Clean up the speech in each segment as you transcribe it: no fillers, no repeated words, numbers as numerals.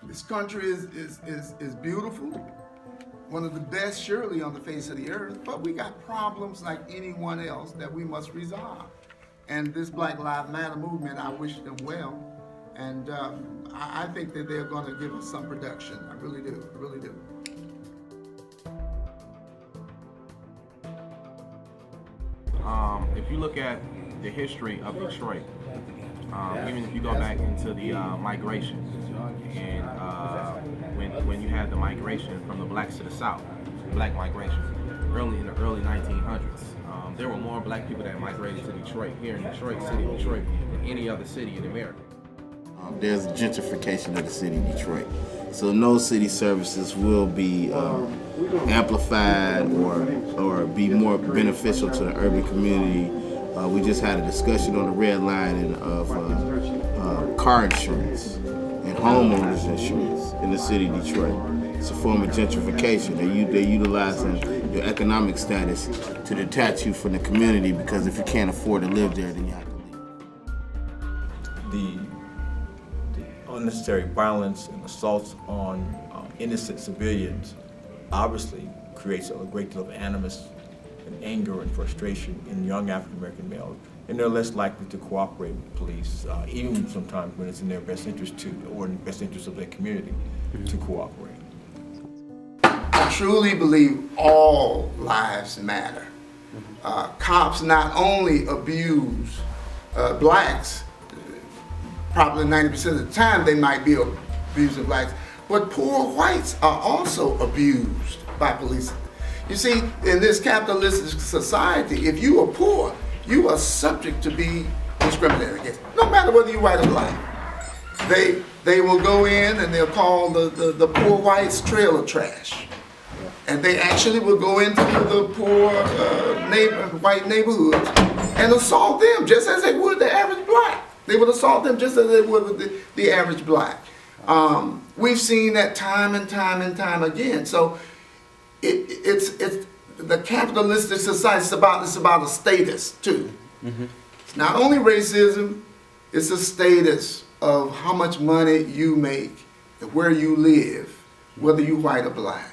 This country is beautiful, one of the best surely on the face of the earth, but we got problems like anyone else that we must resolve. And this Black Lives Matter movement, I wish them well, and I think that they're going to give us some production. I really do, I really do. If you look at the history of Detroit, even if you go back into the migration, and when you had the migration from the blacks to the south, black migration, in the early 1900s, there were more black people that migrated to Detroit, here in Detroit, city of Detroit, than any other city in America. There's a gentrification of the city of Detroit. So no city services will be amplified or be more beneficial to the urban community. We just had a discussion on the redlining of car insurance and homeowners insurance in the city of Detroit. It's a form of gentrification. They're utilizing your economic status to detach you from the community, because if you can't afford to live there, then you have to leave. The unnecessary violence and assaults on innocent civilians obviously creates a great deal of animus and anger and frustration in young African American males, and they're less likely to cooperate with police, even sometimes when it's in their best interest to, or in the best interest of their community, to cooperate. I truly believe all lives matter. Cops not only abuse blacks, probably 90% of the time they might be abusing blacks, but poor whites are also abused by police. You see, in this capitalistic society, if you are poor, you are subject to be discriminated against, no matter whether you're white or black. They will go in and they'll call the poor whites trailer trash. And they actually will go into the poor white neighborhoods and assault them just as they would the average black. They would assault them just as they would with the average black. We've seen that time and time and time again. So it's the capitalistic society. It's about a status too. It's not only racism; it's a status of how much money you make, and where you live, whether you white or black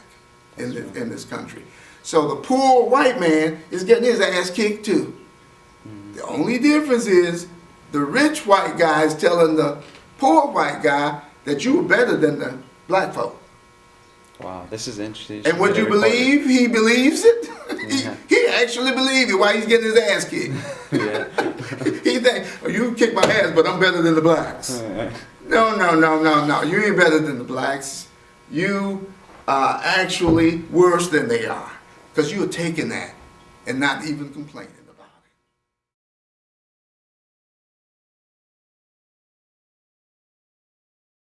in this country. So the poor white man is getting his ass kicked too. The only difference is the rich white guy is telling the poor white guy that you are better than the black folk. Wow, this is interesting. And what you believe, he believes it. He actually believes it while he's getting his ass kicked. Yeah. He thinks, oh, you kick my ass, but I'm better than the blacks. No. You ain't better than the blacks. You are actually worse than they are, because you are taking that and not even complaining.